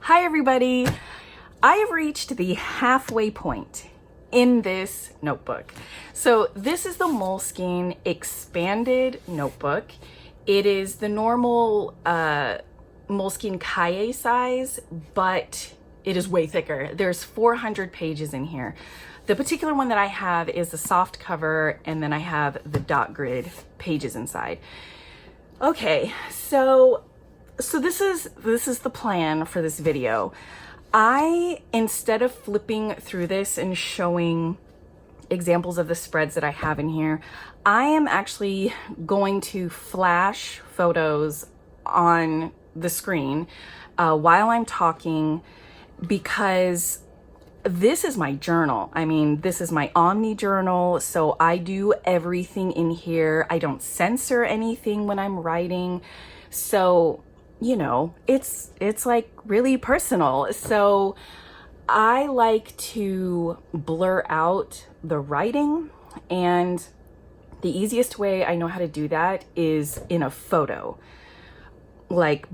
Hi everybody! I have reached the halfway point in this notebook. So this is the Moleskine Expanded notebook. It is the normal Moleskine Cahier size, but it is way thicker. There's 400 pages in here. The particular one that I have is the soft cover, and then I have the dot grid pages inside. Okay, so this is the plan for this video. Instead of flipping through this and showing examples of the spreads that I have in here, I am actually going to flash photos on the screen while I'm talking, because this is my journal. I mean, this is my Omni journal, so I do everything in here. I don't censor anything when I'm writing. So, you know, it's like really personal. So I like to blur out the writing, and the easiest way I know how to do that is in a photo. Like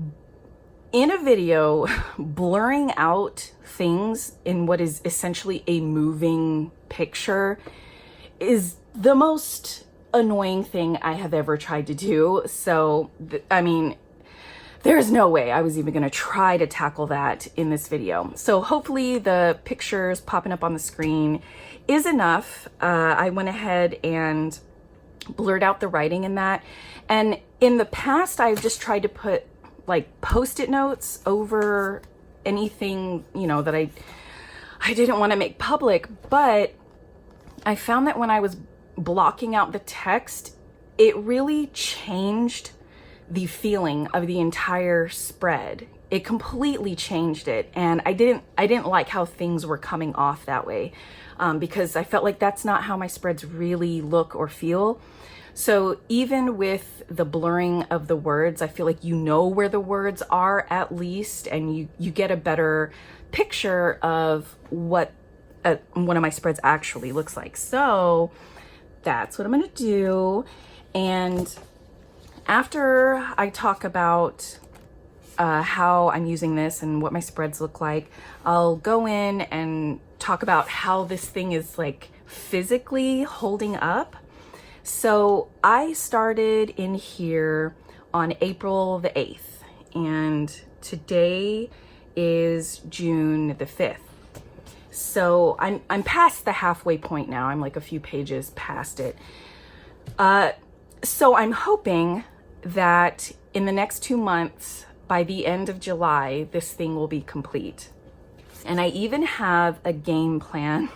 in a video, blurring out things in what is essentially a moving picture is the most annoying thing I have ever tried to do. So, I mean, there's no way I was even gonna try to tackle that in this video. So hopefully the pictures popping up on the screen is enough. I went ahead and blurred out the writing in that. And in the past, I've just tried to put like post-it notes over anything, you know, that I didn't want to make public. But I found that when I was blocking out the text, it really changed the feeling of the entire spread. It completely changed it, and I didn't like how things were coming off that way, because I felt like that's not how my spreads really look or feel. So even with the blurring of the words, I feel like you know where the words are at least, and you get a better picture of what one of my spreads actually looks like. So that's what I'm gonna do. And after I talk about how I'm using this and what my spreads look like, I'll go in and talk about how this thing is like physically holding up. So I started in here on April the 8th, and today is June the 5th. So I'm past the halfway point now. I'm like a few pages past it. So I'm hoping that in the next 2 months, by the end of July, this thing will be complete. And I even have a game plan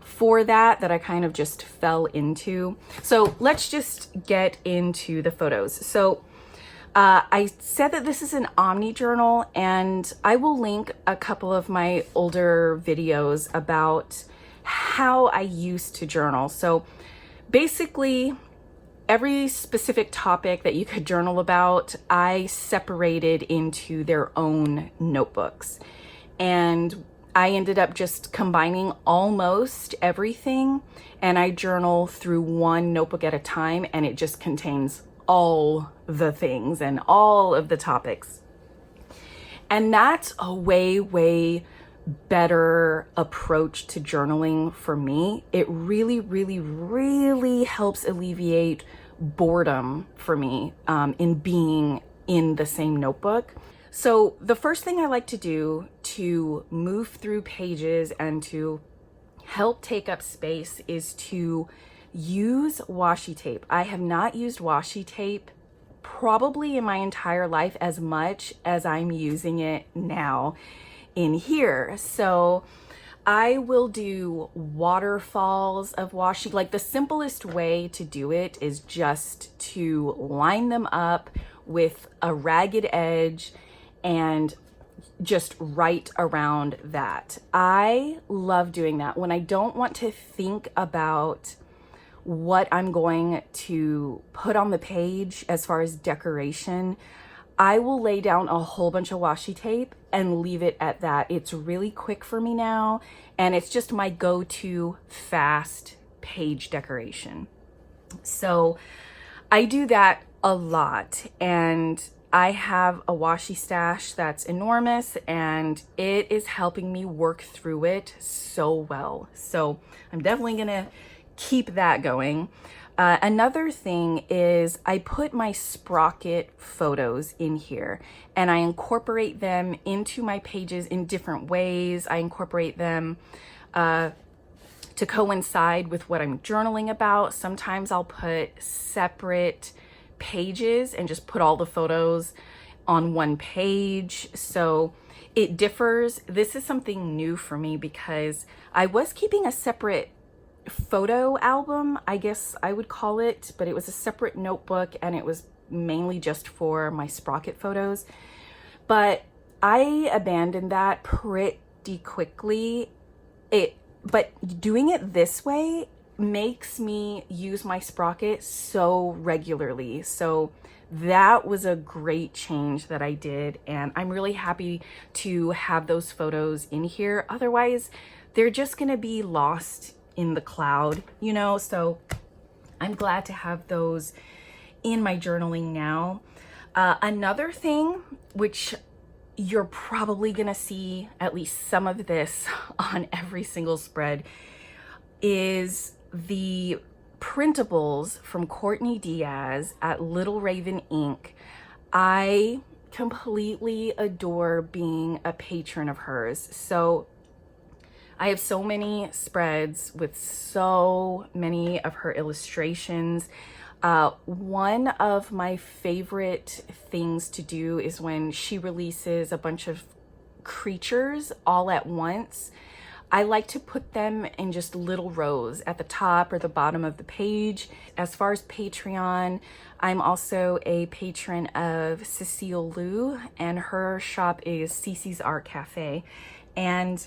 for that I kind of just fell into. So let's just get into the photos. So I said that this is an Omni journal, and I will link a couple of my older videos about how I used to journal. So basically, every specific topic that you could journal about, I separated into their own notebooks. And I ended up just combining almost everything, and I journal through one notebook at a time, and it just contains all the things and all of the topics. And that's a way better approach to journaling for me. It really helps alleviate boredom for me in being in the same notebook. So the first thing I like to do to move through pages and to help take up space is to use washi tape. I have not used washi tape probably in my entire life as much as I'm using it now in here. So I will do waterfalls of washi. Like the simplest way to do it is just to line them up with a ragged edge and just write around that. I love doing that when I don't want to think about what I'm going to put on the page as far as decoration. I will lay down a whole bunch of washi tape and leave it at that. It's really quick for me now, and it's just my go-to fast page decoration. So I do that a lot, and I have a washi stash that's enormous, and it is helping me work through it so well. So I'm definitely gonna keep that going. Another thing is I put my sprocket photos in here, and I incorporate them into my pages in different ways. I incorporate them to coincide with what I'm journaling about. Sometimes I'll put separate pages and just put all the photos on one page. So it differs. This is something new for me because I was keeping a separate photo album, I guess I would call it, but it was a separate notebook and it was mainly just for my sprocket photos. But I abandoned that pretty quickly. But doing it this way makes me use my sprocket so regularly. So that was a great change that I did, and I'm really happy to have those photos in here. Otherwise, they're just gonna be lost in the cloud, you know? So I'm glad to have those in my journaling now. Another thing, which you're probably gonna see at least some of this on every single spread, is the printables from Courtney Diaz at Little Raven Ink. I completely adore being a patron of hers. So I have so many spreads with so many of her illustrations. One of my favorite things to do is when she releases a bunch of creatures all at once. I like to put them in just little rows at the top or the bottom of the page. As far as Patreon, I'm also a patron of Cecile Liu, and her shop is Cissy's Art Cafe. And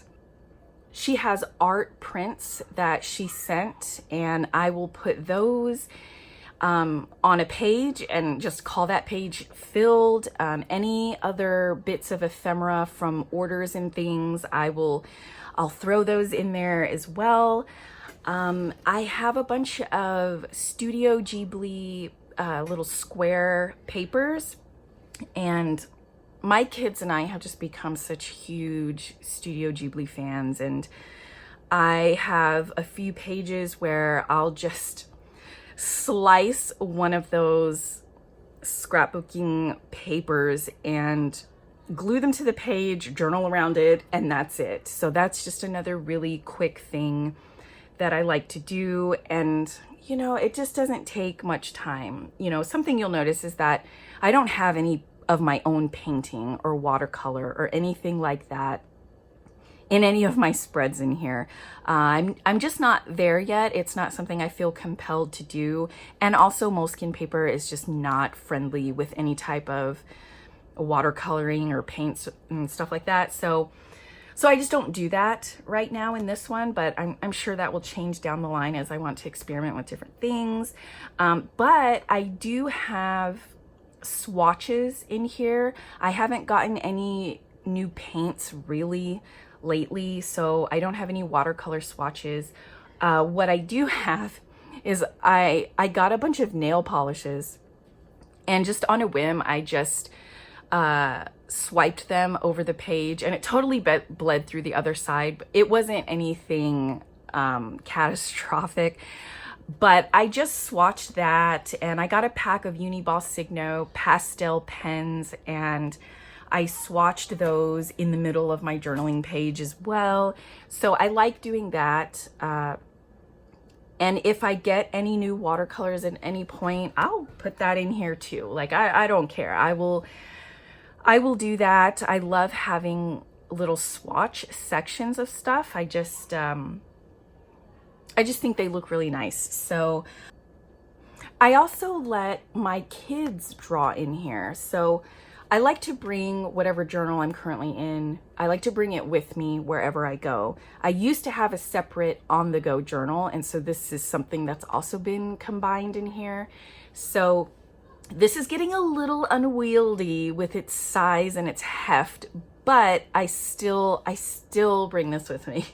she has art prints that she sent, and I will put those on a page and just call that page filled. Any other bits of ephemera from orders and things, I'll throw those in there as well. I have a bunch of Studio Ghibli little square papers, and my kids and I have just become such huge Studio Ghibli fans, and I have a few pages where I'll just slice one of those scrapbooking papers and glue them to the page, journal around it, and that's it. So that's just another really quick thing that I like to do. And, you know, it just doesn't take much time. You know, something you'll notice is that I don't have any of my own painting or watercolor or anything like that in any of my spreads in here. I'm just not there yet. It's not something I feel compelled to do. And also Moleskine paper is just not friendly with any type of watercoloring or paints and stuff like that. So I just don't do that right now in this one, but I'm sure that will change down the line as I want to experiment with different things. But I do have swatches in here. I haven't gotten any new paints really lately, so I don't have any watercolor swatches. What I do have is I got a bunch of nail polishes, and just on a whim, I just swiped them over the page, and it totally bled through the other side. It wasn't anything catastrophic, but I just swatched that, and I got a pack of Uniball Signo pastel pens, and I swatched those in the middle of my journaling page as well. So I like doing that. And if I get any new watercolors at any point, I'll put that in here too. Like, I don't care. I will do that. I love having little swatch sections of stuff. I just think they look really nice. So I also let my kids draw in here. So I like to bring whatever journal I'm currently in, I like to bring it with me wherever I go. I used to have a separate on-the-go journal, and so this is something that's also been combined in here. So this is getting a little unwieldy with its size and its heft, but I still bring this with me.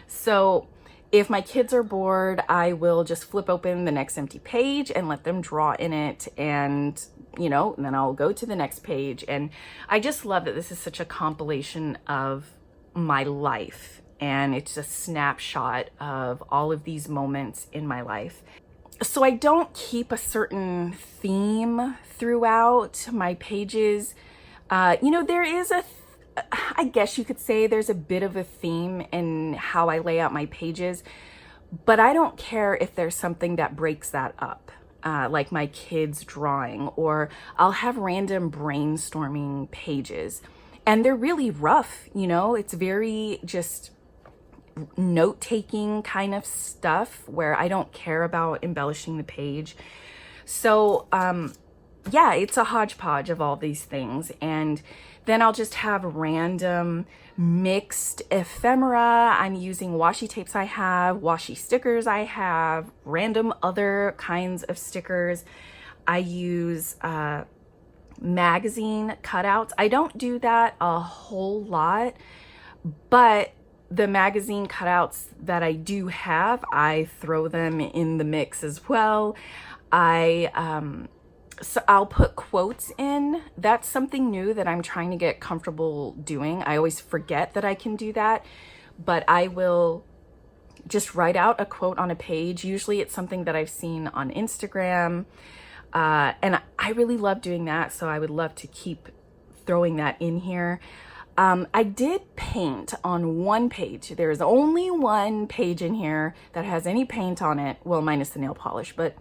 So if my kids are bored, I will just flip open the next empty page and let them draw in it, and and then I'll go to the next page. And I just love that this is such a compilation of my life, and it's a snapshot of all of these moments in my life. So I don't keep a certain theme throughout my pages. There is I guess you could say there's a bit of a theme in how I lay out my pages, but I don't care if there's something that breaks that up, like my kids drawing, or I'll have random brainstorming pages, and they're really rough, it's very just note-taking kind of stuff where I don't care about embellishing the page. So, yeah, it's a hodgepodge of all these things. And then I'll just have random mixed ephemera. I'm using washi tapes I have, washi stickers I have, random other kinds of stickers. I use magazine cutouts. I don't do that a whole lot, but the magazine cutouts that I do have, I throw them in the mix as well. So I'll put quotes in. That's something new that I'm trying to get comfortable doing. I always forget that I can do that, but I will just write out a quote on a page. Usually it's something that I've seen on Instagram, and I really love doing that, so I would love to keep throwing that in here. I did paint on one page. There's only one page in here that has any paint on it, well, minus the nail polish, but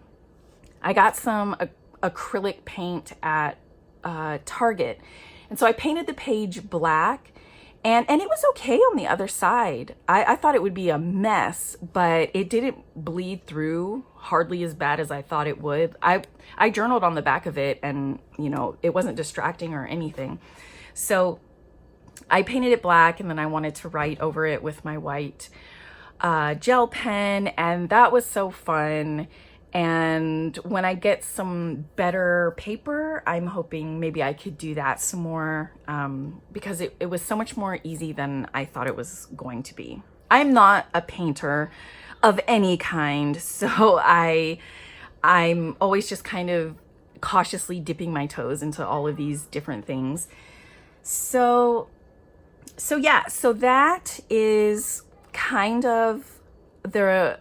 I got some acrylic paint at Target, and so I painted the page black, and it was okay on the other side. I thought it would be a mess, but it didn't bleed through hardly as bad as I thought it would. I journaled on the back of it, and it wasn't distracting or anything. So I painted it black, and then I wanted to write over it with my white gel pen, and that was so fun. And when I get some better paper, I'm hoping maybe I could do that some more, because it was so much more easy than I thought it was going to be. I'm not a painter of any kind, so I'm always just kind of cautiously dipping my toes into all of these different things. So yeah, so that is kind of the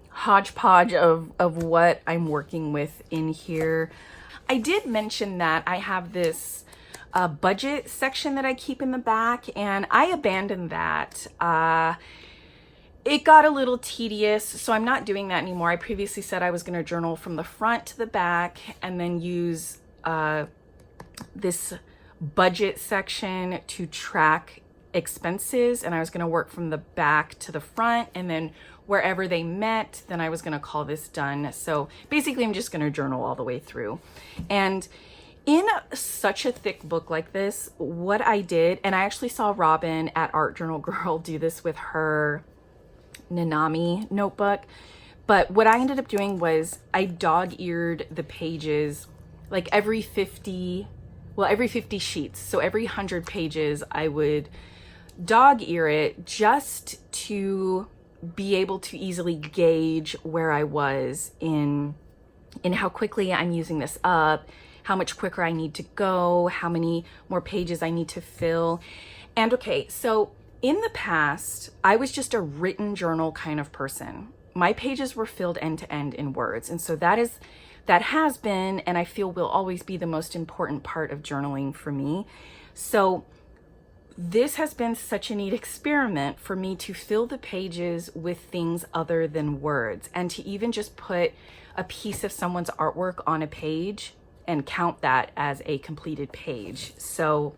hodgepodge of what I'm working with in here. I did mention that I have this budget section that I keep in the back, and I abandoned that. It got a little tedious, so I'm not doing that anymore. I previously said I was going to journal from the front to the back and then use this budget section to track expenses, and I was going to work from the back to the front, and then wherever they met, then I was going to call this done. So basically I'm just going to journal all the way through. And in such a thick book like this, what I did, and I actually saw Robin at Art Journal Girl do this with her Nanami notebook, but what I ended up doing was I dog-eared the pages like every 50 sheets. So every 100 pages I would dog-ear it, just to be able to easily gauge where I was in how quickly I'm using this up, how much quicker I need to go, how many more pages I need to fill. And okay, so in the past, I was just a written journal kind of person. My pages were filled end to end in words. And so that has been, and I feel will always be, the most important part of journaling for me. So this has been such a neat experiment for me to fill the pages with things other than words, and to even just put a piece of someone's artwork on a page and count that as a completed page. So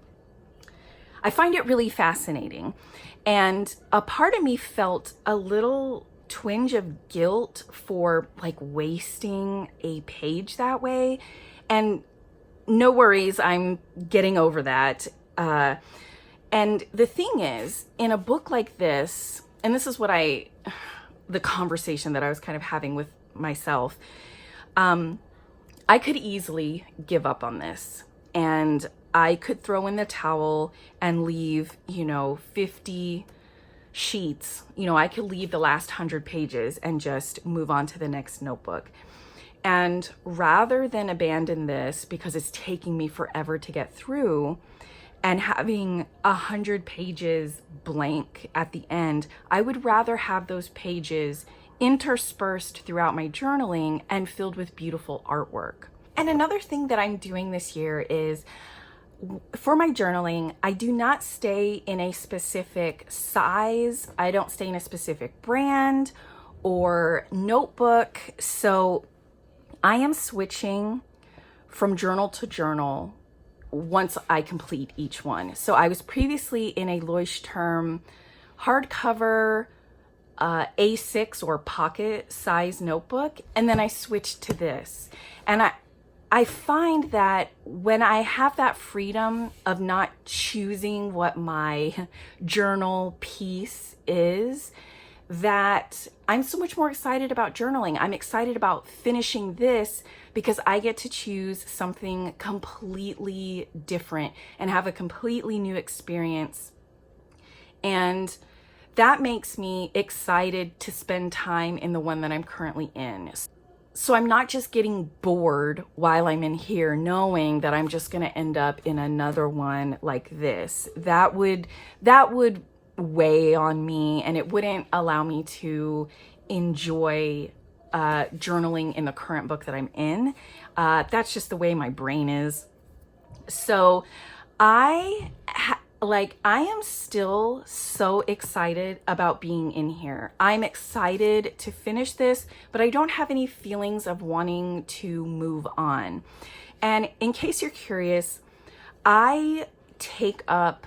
I find it really fascinating. And a part of me felt a little twinge of guilt for like wasting a page that way. And no worries, I'm getting over that. And the thing is, in a book like this, and this is what the conversation that I was kind of having with myself, I could easily give up on this, and I could throw in the towel and leave, 50 sheets, you know, I could leave the last 100 pages and just move on to the next notebook. And rather than abandon this because it's taking me forever to get through and having 100 pages blank at the end, I would rather have those pages interspersed throughout my journaling and filled with beautiful artwork. And another thing that I'm doing this year is, for my journaling, I do not stay in a specific size. I don't stay in a specific brand or notebook. So I am switching from journal to journal once I complete each one. So I was previously in a Leuchtturm hardcover A6 or pocket size notebook, and then I switched to this. And I find that when I have that freedom of not choosing what my journal piece is, that I'm so much more excited about journaling. I'm excited about finishing this because I get to choose something completely different and have a completely new experience. And that makes me excited to spend time in the one that I'm currently in. So I'm not just getting bored while I'm in here knowing that I'm just going to end up in another one like this. That would weigh on me, and it wouldn't allow me to enjoy journaling in the current book that I'm in. That's just the way my brain is. So I am still so excited about being in here. I'm excited to finish this, but I don't have any feelings of wanting to move on. And in case you're curious, I take up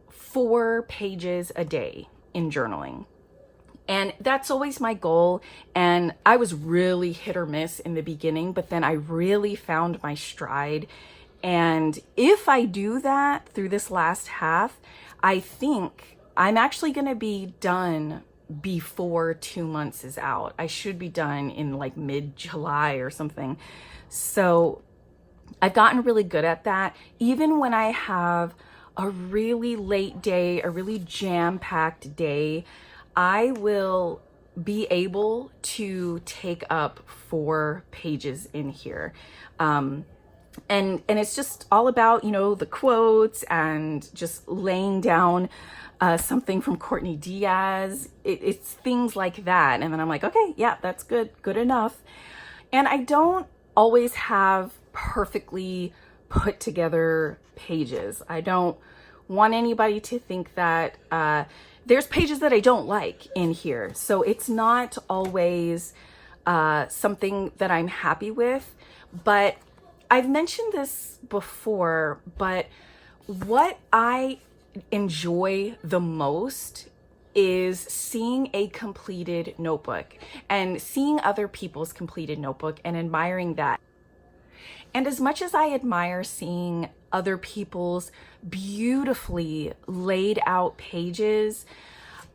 4 pages a day in journaling. And that's always my goal. And I was really hit or miss in the beginning, but then I really found my stride. And if I do that through this last half, I think I'm actually going to be done before 2 months is out. I should be done in like mid-July or something. So I've gotten really good at that. Even when I have a really late day, a really jam-packed day, I will be able to take up 4 pages in here. And it's just all about, you know, the quotes and just laying down something from Courtney Diaz. It's things like that. And then I'm like, okay, yeah, that's good enough. And I don't always have perfectly put together pages. I don't want anybody to think that there's pages that I don't like in here. So it's not always something that I'm happy with. But I've mentioned this before, but what I enjoy the most is seeing a completed notebook and seeing other people's completed notebook and admiring that. And as much as I admire seeing other people's beautifully laid out pages,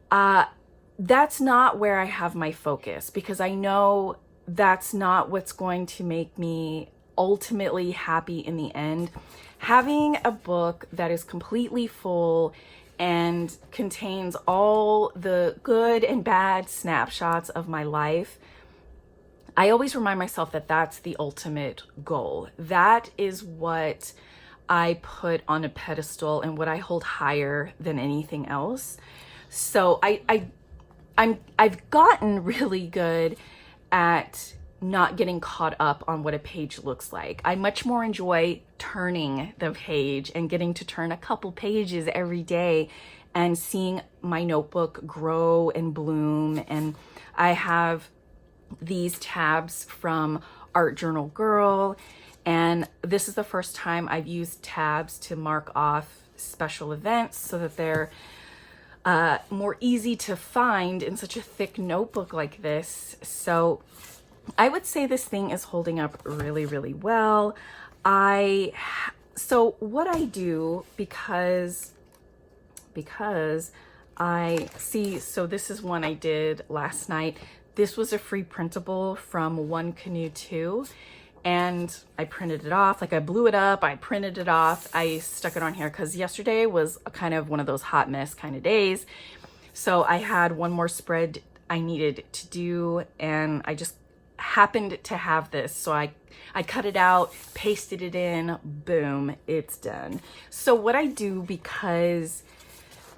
that's not where I have my focus, because I know that's not what's going to make me ultimately happy in the end. Having a book that is completely full and contains all the good and bad snapshots of my life, I always remind myself that that's the ultimate goal. That is what I put on a pedestal and what I hold higher than anything else. So I've gotten really good at not getting caught up on what a page looks like. I much more enjoy turning the page and getting to turn a couple pages every day and seeing my notebook grow and bloom. And I have these tabs from Art Journal Girl, and this is the first time I've used tabs to mark off special events so that they're more easy to find in such a thick notebook like this. So I would say this thing is holding up really, really well. So what I do, because I see, so this is one I did last night. This was a free printable from One Canoe 2, and I printed it off. Like, I blew it up, I printed it off, I stuck it on here because yesterday was kind of one of those hot mess kind of days. So I had one more spread I needed to do, and I just happened to have this. So I cut it out, pasted it in, boom, it's done. So what I do, because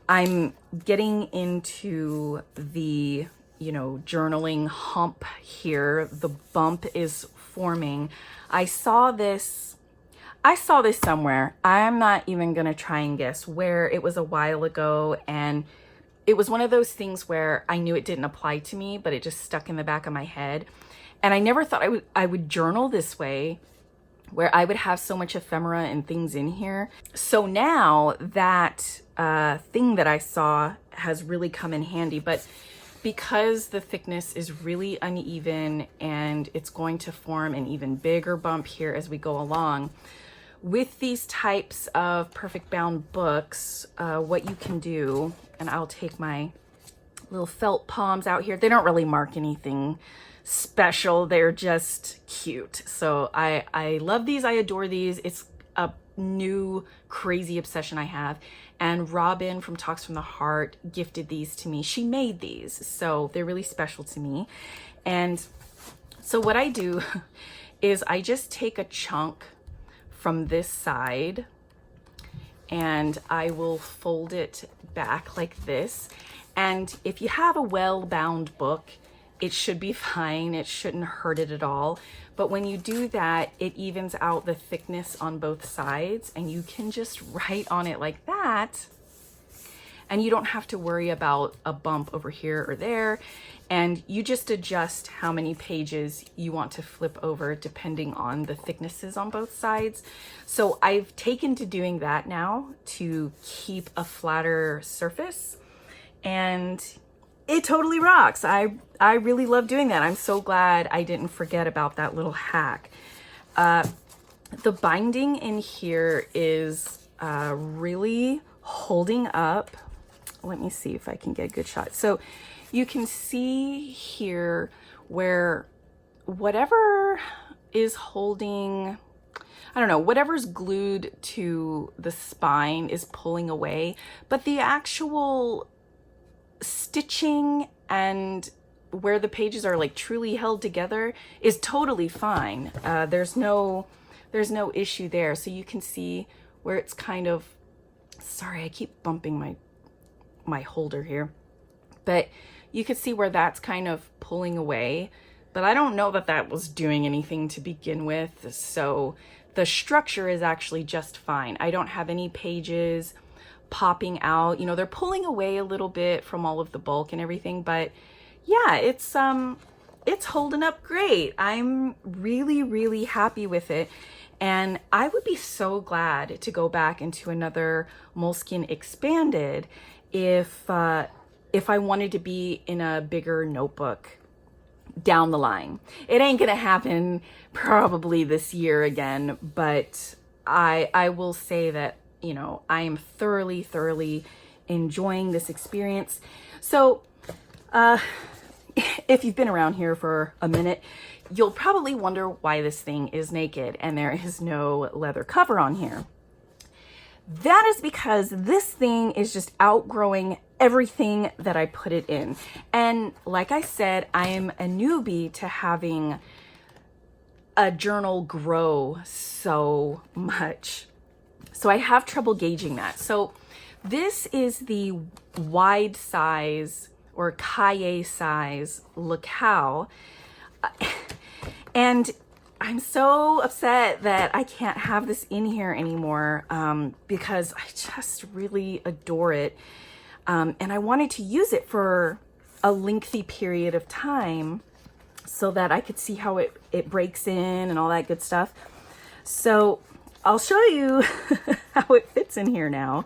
I'm getting into the, you know, journaling hump here, the bump is forming. I saw this somewhere. I'm not even gonna try and guess where. It was a while ago, and it was one of those things where I knew it didn't apply to me, but it just stuck in the back of my head. And I never thought I would journal this way, where I would have so much ephemera and things in here. So now that thing that I saw has really come in handy, but because the thickness is really uneven and it's going to form an even bigger bump here as we go along, with these types of perfect bound books, what you can do, and I'll take my little felt palms out here. They don't really mark anything special. They're just cute. So I love these. I adore these. It's a new crazy obsession I have. And Robin from Talks from the Heart gifted these to me. She made these, so they're really special to me. And so what I do is I just take a chunk from this side and I will fold it back like this. And if you have a well-bound book, it should be fine. It shouldn't hurt it at all. But when you do that, it evens out the thickness on both sides, and you can just write on it like that. And you don't have to worry about a bump over here or there. And you just adjust how many pages you want to flip over depending on the thicknesses on both sides. So I've taken to doing that now to keep a flatter surface, and it totally rocks. I really love doing that. I'm so glad I didn't forget about that little hack. The binding in here is really holding up. Let me see if I can get a good shot. So you can see here where whatever is holding, I don't know, whatever's glued to the spine is pulling away, but the actual stitching and where the pages are like truly held together is totally fine. There's no issue there. So you can see where it's kind of, sorry, I keep bumping my holder here, but you can see where that's kind of pulling away, but I don't know that that was doing anything to begin with. So the structure is actually just fine. I don't have any pages popping out. You know, they're pulling away a little bit from all of the bulk and everything, but yeah, it's holding up great. I'm really, really happy with it. And I would be so glad to go back into another Moleskine Expanded if I wanted to be in a bigger notebook down the line. It ain't gonna happen probably this year again, but I will say that, you know, I am thoroughly, thoroughly enjoying this experience. So if you've been around here for a minute, you'll probably wonder why this thing is naked and there is no leather cover on here. That is because this thing is just outgrowing everything that I put it in. And like I said, I am a newbie to having a journal grow so much. So I have trouble gauging that. So this is the wide size or cahier size Decal. And I'm so upset that I can't have this in here anymore because I just really adore it. And I wanted to use it for a lengthy period of time so that I could see how it breaks in and all that good stuff. So I'll show you how it fits in here now.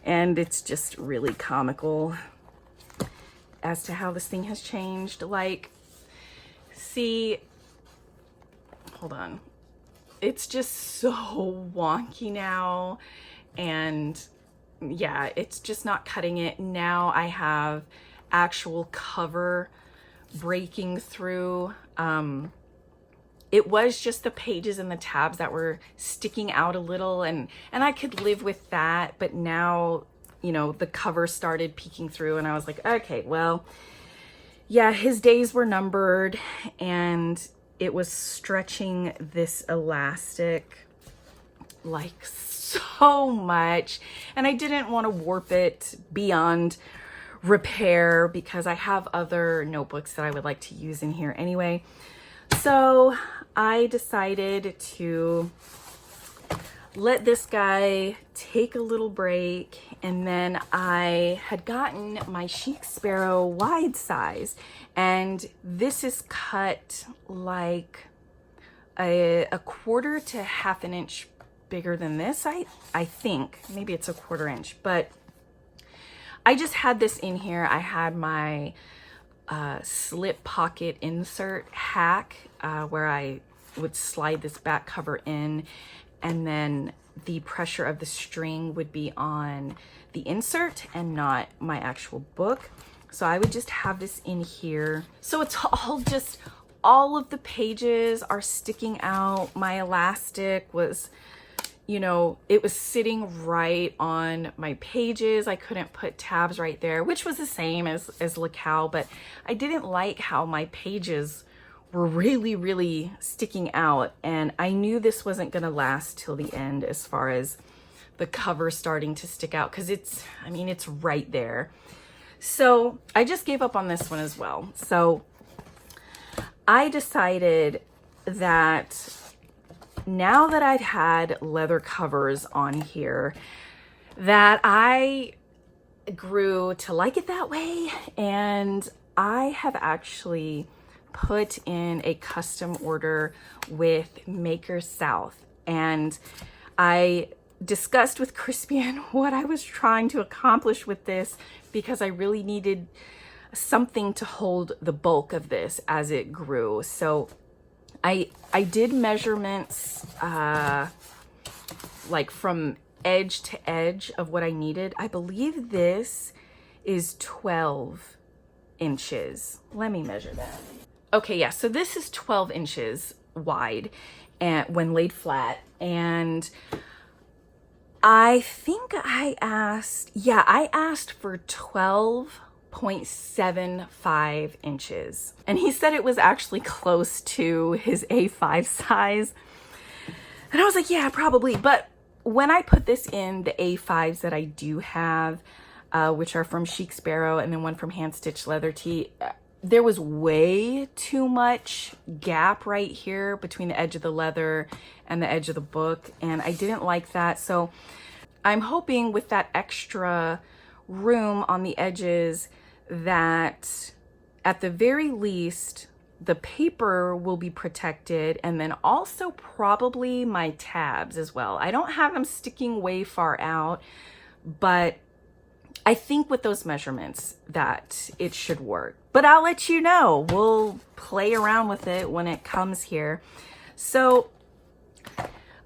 And it's just really comical as to how this thing has changed. Like, see, hold on. It's just so wonky now. And yeah, it's just not cutting it. Now I have actual cover breaking through. It was just the pages and the tabs that were sticking out a little, and I could live with that, but now you know, the cover started peeking through, and I was like, okay, well, yeah, his days were numbered, and it was stretching this elastic like so much, and I didn't want to warp it beyond repair because I have other notebooks that I would like to use in here anyway. So I decided to let this guy take a little break, and then I had gotten my Chic Sparrow wide size, and this is cut like a quarter to half an inch bigger than this. I think maybe it's a quarter inch, but I just had this in here. I had my slip pocket insert hack where I would slide this back cover in, and then the pressure of the string would be on the insert and not my actual book. So I would just have this in here. So it's all of the pages are sticking out. My elastic was, you know, it was sitting right on my pages. I couldn't put tabs right there, which was the same as Decal, but I didn't like how my pages were really sticking out, and I knew this wasn't gonna last till the end as far as the cover starting to stick out, because it's right there. So I just gave up on this one as well. So I decided that now that I'd had leather covers on here, that I grew to like it that way, and I have actually put in a custom order with Maker South, and I discussed with Crispian what I was trying to accomplish with this, because I really needed something to hold the bulk of this as it grew. So I did measurements like from edge to edge of what I needed. I believe this is 12 inches. Let me measure that. Okay, yeah, so this is 12 inches wide and when laid flat, and I think I asked for 12.75 inches, and he said it was actually close to his A5 size, and I was like, yeah, probably. But when I put this in the A5s that I do have, which are from Chic Sparrow and then one from Hand Stitch Leather Tea, there was way too much gap right here between the edge of the leather and the edge of the book, and I didn't like that. So I'm hoping with that extra room on the edges that at the very least the paper will be protected, and then also probably my tabs as well. I don't have them sticking way far out, but I think with those measurements that it should work. But I'll let you know. We'll play around with it when it comes here. So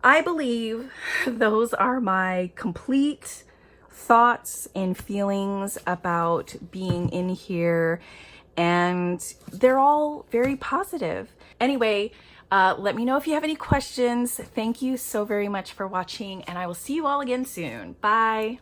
I believe those are my complete thoughts and feelings about being in here, and they're all very positive. Anyway, let me know if you have any questions. Thank you so very much for watching, and I will see you all again soon. Bye.